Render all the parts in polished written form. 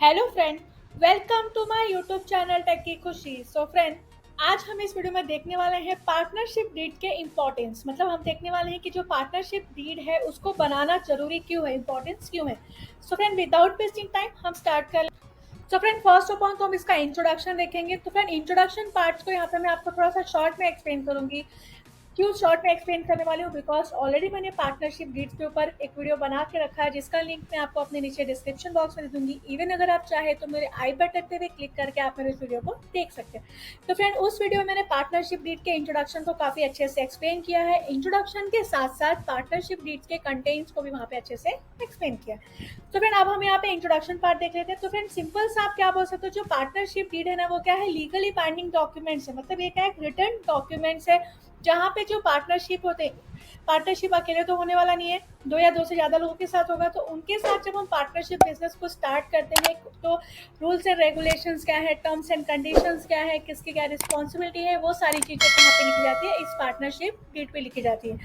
Hello friend, welcome to my YouTube channel tech की खुशी। So friend, आज हम इस वीडियो में देखने वाले हैं पार्टनरशिप डीड के इम्पोर्टेंस। मतलब हम देखने वाले हैं कि जो पार्टनरशिप डीड है उसको बनाना जरूरी क्यों है, इम्पोर्टेंस क्यों है। So friend, without wasting time हम स्टार्ट कर। So friend, first of all तो हम इसका इंट्रोडक्शन देखेंगे। तो फ्रेंड, इंट्रोडक्शन पार्ट्स को यहाँ पे मैं आपको थोड़ा सा शॉर्ट में एक्सप्लेन करूंगी। क्यों शॉर्ट में एक्सप्लेन करने वाली हूँ, बिकॉज ऑलरेडी मैंने पार्टनरशिप डीड्स के ऊपर एक वीडियो बना के रखा है, जिसका लिंक मैं आपको अपने नीचे डिस्क्रिप्शन बॉक्स में दे दूंगी। इवन अगर आप चाहे तो मेरे आई बटन पे भी क्लिक करके आप मेरे इस वीडियो को देख सकते हैं। तो फ्रेंड, उस वीडियो में मैंने पार्टनरशिप डीड के इंट्रोडक्शन को काफी अच्छे से एक्सप्लेन किया है। इंट्रोडक्शन के साथ साथ पार्टनरशिप डीड्स के कंटेंट्स को भी वहाँ पे अच्छे से एक्सप्लेन किया। तो फ्रेंड, अब हम यहाँ पे इंट्रोडक्शन पार्ट देख लेते हैं। तो फ्रेंड, सिंपल सा आप क्या बोल सकते हो, जो पार्टनरशिप डीड है ना, वो क्या है, लीगली बाइंडिंग डॉक्यूमेंट्स है। मतलब ये क्या है, रिटर्न डॉक्यूमेंट्स है, जहाँ पे जो पार्टनरशिप होते हैं, पार्टनरशिप अकेले तो होने वाला नहीं है, दो या दो से ज़्यादा लोगों के साथ होगा। तो उनके साथ जब हम पार्टनरशिप बिजनेस को स्टार्ट करते हैं, तो रूल्स एंड रेगुलेशंस क्या है, टर्म्स एंड कंडीशंस क्या है, किसकी क्या रिस्पॉन्सिबिलिटी है, वो सारी चीज़ें कहाँ पे लिखी जाती है, इस पार्टनरशिप डीड पे लिखी जाती है।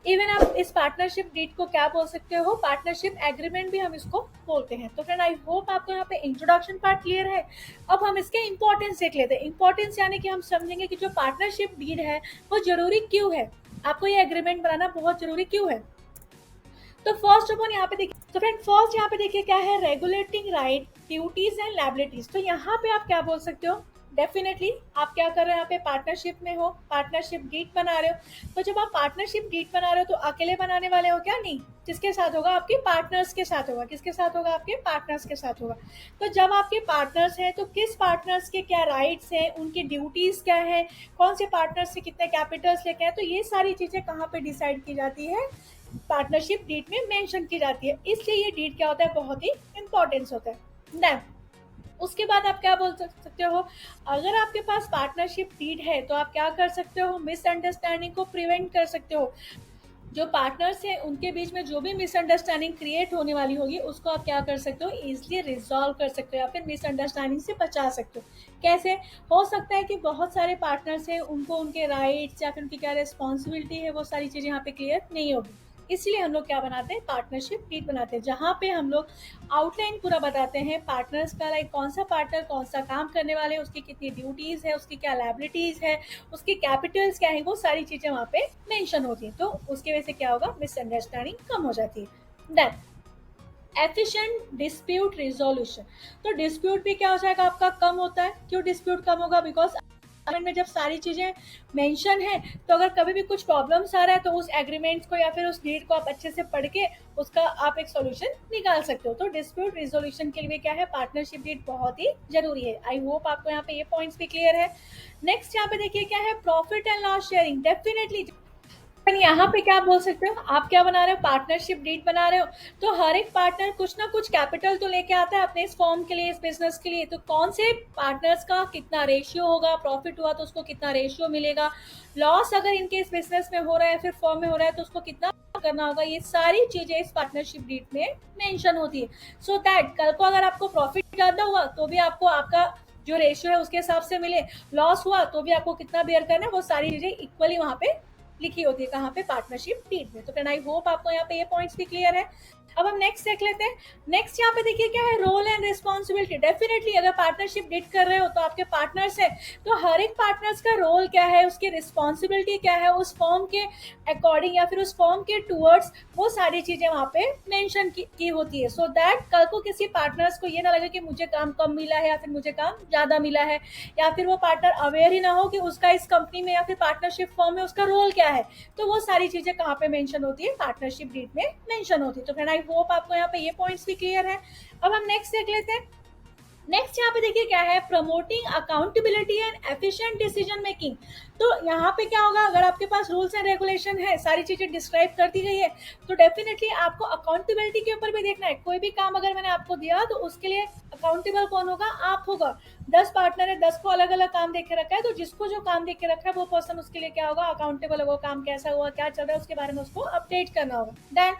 इवन आप इस पार्टनरशिप डीड को क्या बोल सकते हो, पार्टनरशिप एग्रीमेंट भी हम इसको बोलते हैं। तो फ्रेंड, आई होप आपको यहाँ पे इंट्रोडक्शन पार्ट क्लियर है। अब हम इसके इंपॉर्टेंस देख लेते हैं। इंपॉर्टेंस यानी कि हम समझेंगे कि जो पार्टनरशिप डीड है वो जरूरी क्यों है, आपको ये एग्रीमेंट बनाना बहुत जरूरी क्यों है। तो फर्स्ट ऑफ ऑल यहाँ पे देखिए, तो फ्रेंड फर्स्ट यहाँ पे देखिए क्या है, regulating right, duties and liabilities. तो यहाँ पे आप क्या बोल सकते हो, डेफिनेटली आप क्या कर रहे हो, यहाँ पे पार्टनरशिप में हो, पार्टनरशिप डीड बना रहे हो। तो जब आप पार्टनरशिप डीड बना रहे हो तो अकेले बनाने वाले हो क्या, नहीं, किसके साथ होगा, आपके पार्टनर्स के साथ होगा। किसके साथ होगा, आपके पार्टनर्स के साथ होगा। तो जब आपके पार्टनर्स हैं तो किस पार्टनर्स के क्या राइट्स हैं, उनकी ड्यूटीज क्या है, कौन से पार्टनर्स से कितने कैपिटल्स लेके हैं, तो ये सारी चीजें कहाँ पे डिसाइड की जाती है, पार्टनरशिप डीड में मेंशन की जाती है। इसलिए ये डीड क्या होता है, बहुत ही इंपॉर्टेंस होता है। देन उसके बाद आप क्या बोल सकते हो, अगर आपके पास पार्टनरशिप डीड है तो आप क्या कर सकते हो, मिसअंडरस्टैंडिंग को प्रिवेंट कर सकते हो। जो पार्टनर्स हैं उनके बीच में जो भी मिसअंडरस्टैंडिंग क्रिएट होने वाली होगी, उसको आप क्या कर सकते हो, इजिली रिजॉल्व कर सकते हो या फिर मिसअंडरस्टैंडिंग से बचा सकते हो। कैसे हो सकता है कि बहुत सारे पार्टनर्स हैं, उनको उनके राइट्स या फिर उनकी क्या रिस्पॉन्सिबिलिटी है, वो सारी चीज़ें यहाँ पे क्लियर नहीं होगी। इसलिए हम लोग क्या बनाते हैं, पार्टनरशिप डीड बनाते हैं, जहाँ पे हम लोग आउटलाइन पूरा बताते हैं पार्टनर्स का, लाइक कौन सा पार्टनर कौन सा काम करने वाले हैं, उसकी कितनी ड्यूटीज है, उसकी क्या लायबिलिटीज है, उसकी कैपिटल्स क्या है, वो सारी चीजें वहाँ पे मेंशन होती है। तो उसकी वजह से क्या होगा, मिसअंडरस्टैंडिंग कम हो जाती है। Then efficient dispute resolution. तो डिस्प्यूट भी क्या हो जाएगा, आपका कम होता है। क्यों डिस्प्यूट कम होगा, बिकॉज एग्रीमेंट में जब सारी चीजें मेंशन है, तो अगर कभी भी कुछ प्रॉब्लम्स आ रहा है तो उस एग्रीमेंट को या फिर उस डीड को आप अच्छे से पढ़ के उसका आप एक सॉल्यूशन निकाल सकते हो। तो डिस्प्यूट रिजोल्यूशन के लिए क्या है, पार्टनरशिप डीड बहुत ही जरूरी है। आई होप आपको यहाँ पे ये पॉइंट्स भी क्लियर है। नेक्स्ट यहाँ पे देखिए क्या है, profit and loss sharing. Definitely यहाँ पे क्या बोल सकते हो, आप क्या बना रहे हो, पार्टनरशिप डीड बना रहे हो, तो हर एक पार्टनर कुछ ना कुछ कैपिटल तो लेके आता है अपने इस फॉर्म के लिए, इस बिजनेस के लिए। तो कौन से पार्टनर्स का कितना रेशियो होगा, प्रॉफिट हुआ तो उसको कितना रेशियो मिलेगा, लॉस अगर इनके इस बिजनेस में हो रहा है फिर फॉर्म में हो रहा है तो उसको कितना करना होगा, ये सारी चीजें इस पार्टनरशिप डीड में मेंशन होती है। सो दैट कल को अगर आपको प्रॉफिट ज्यादा हुआ तो भी आपको आपका जो रेशियो है उसके हिसाब से मिले, लॉस हुआ तो भी आपको कितना बेयर करना है, वो सारी चीजें इक्वली वहां पे लिखी होती है, कहाँ पे, पार्टनरशिप डीड में। तो फ्रेंड, आई होप आपको यहाँ पे ये पॉइंट्स भी क्लियर है। अब हम नेक्स्ट देख लेते हैं। नेक्स्ट यहाँ पे देखिए क्या है, रोल एंड रिस्पॉन्सिबिलिटी। डेफिनेटली अगर पार्टनरशिप डीड कर रहे हो तो आपके पार्टनर्स है, तो हर एक पार्टनर्स का रोल क्या है, उसकी रिस्पॉन्सिबिलिटी क्या है, उस फॉर्म के अकॉर्डिंग या फिर उस फॉर्म के टूवर्ड्स, वो सारी चीजें वहाँ पे मेंशन की होती है। सो दैट कल को किसी पार्टनर्स को ये ना लगे कि मुझे काम कम मिला है या फिर मुझे काम ज्यादा मिला है, या फिर वो पार्टनर अवेयर ही ना हो कि उसका इस कंपनी में या फिर पार्टनरशिप फॉर्म में उसका रोल क्या है। तो वो सारी चीजें कहाँ पे मेंशन होती है, पार्टनरशिप डीड में मेंशन होती है। तो फ्रेंड, आई होप आपको यहाँ पे ये पॉइंट्स भी क्लियर है। अब हम नेक्स्ट देख लेते हैं। नेक्स्ट यहाँ पे देखिए क्या है, promoting accountability and efficient decision making. तो यहाँ पे क्या होगा, अगर आपके पास रूल्स एंड रेगुलेशन है, सारी चीजें डिस्क्राइब कर दी गई है, तो डेफिनेटली आपको अकाउंटेबिलिटी के ऊपर भी देखना है। कोई भी काम अगर मैंने आपको दिया तो उसके लिए अकाउंटेबल कौन होगा, आप होगा। 10 पार्टनर है, 10 को अलग अलग काम देके रखा है, तो जिसको जो काम देके रखा है वो पर्सन उसके लिए क्या होगा, अकाउंटेबल होगा। काम कैसा हुआ, क्या चल रहा है, उसके बारे में उसको अपडेट करना होगा। देन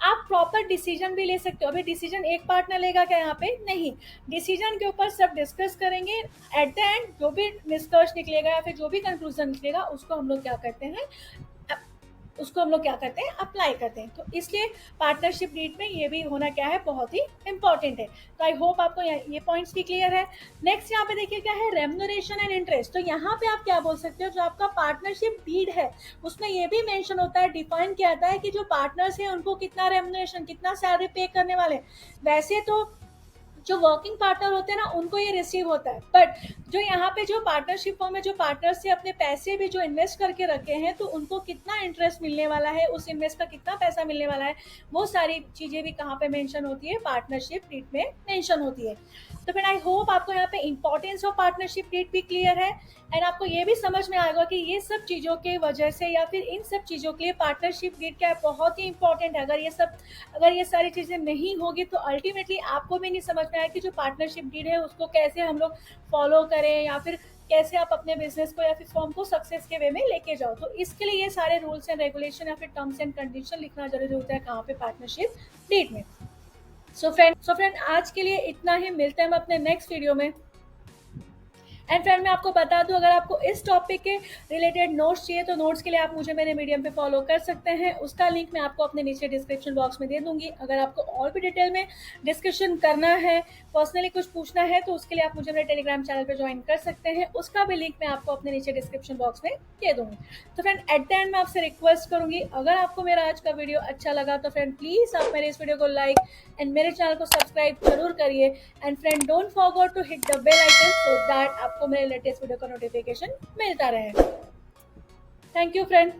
आप प्रॉपर डिसीजन भी ले सकते हो। अभी डिसीजन एक पार्टनर लेगा क्या, यहाँ पे नहीं, डिसीजन के ऊपर सब डिस्कस करेंगे। एट द एंड जो भी निष्कर्ष निकलेगा या फिर जो भी कंक्लूजन निकलेगा, उसको हम लोग क्या करते हैं, उसको हम लोग क्या करते हैं, अप्लाई करते हैं। तो इसलिए पार्टनरशिप डीड में ये भी होना क्या है, बहुत ही इंपॉर्टेंट है। तो आई होप आपको ये पॉइंट्स भी क्लियर है। नेक्स्ट यहाँ पे देखिए क्या है, रेम्यूनरेशन एंड इंटरेस्ट। तो यहाँ पे आप क्या बोल सकते हो, जो आपका पार्टनरशिप डीड है उसमें ये भी मेंशन होता है, डिफाइन किया जाता है कि जो पार्टनर्स है उनको कितना रेम्यूनरेशन, कितना सैलरी पे करने वाले। वैसे तो जो वर्किंग पार्टनर होते हैं ना उनको ये रिसीव होता है, बट जो यहाँ पे जो पार्टनरशिप फॉर्म में जो पार्टनर्स से अपने पैसे भी जो इन्वेस्ट करके रखे हैं, तो उनको कितना इंटरेस्ट मिलने वाला है, उस इन्वेस्ट का कितना पैसा मिलने वाला है, वो सारी चीज़ें भी कहाँ पे मेंशन होती है, पार्टनरशिप डीड में मेंशन होती है। तो फिर आई होप आपको यहाँ पे इंपॉर्टेंस ऑफ पार्टनरशिप डीड भी क्लियर है, एंड आपको ये भी समझ में आएगा कि ये सब चीज़ों के वजह से या फिर इन सब चीज़ों के लिए पार्टनरशिप डीड क्या है, बहुत ही इंपॉर्टेंट है। अगर ये सारी चीज़ें नहीं होगी तो अल्टीमेटली आपको भी नहीं समझ में आएगा कि जो पार्टनरशिप डीड है उसको कैसे हम लोग फॉलो करें, या फिर कैसे आप अपने बिजनेस को या फिर फॉर्म को सक्सेस के वे में लेके जाओ। तो इसके लिए ये सारे रूल्स एंड रेगुलेशन या फिर टर्म्स एंड कंडीशन लिखना जरूरी होता है कहाँ पे, पार्टनरशिप डीड में। सो फ्रेंड आज के लिए इतना ही, मिलते हैं हम अपने नेक्स्ट वीडियो में। एंड फ्रेंड मैं आपको बता दूं, अगर आपको इस टॉपिक के रिलेटेड नोट्स चाहिए तो नोट्स के लिए आप मुझे मेरे मीडियम पे फॉलो कर सकते हैं, उसका लिंक मैं आपको अपने नीचे डिस्क्रिप्शन बॉक्स में दे दूंगी। अगर आपको और भी डिटेल में डिस्कशन करना है, पर्सनली कुछ पूछना है, तो उसके लिए आप मुझे मेरे टेलीग्राम चैनल पर ज्वाइन कर सकते हैं, उसका भी लिंक मैं आपको अपने नीचे डिस्क्रिप्शन बॉक्स में दे दूंगी। तो फ्रेंड एट द एंड मैं आपसे रिक्वेस्ट करूंगी, अगर आपको मेरा आज का वीडियो अच्छा लगा तो फ्रेंड प्लीज़ आप मेरे इस वीडियो को लाइक एंड मेरे चैनल को सब्सक्राइब जरूर करिए। And friend don't forget to hit the bell icon so that आपको मेरे लेटेस्ट वीडियो का नोटिफिकेशन मिलता रहे। Thank you friend.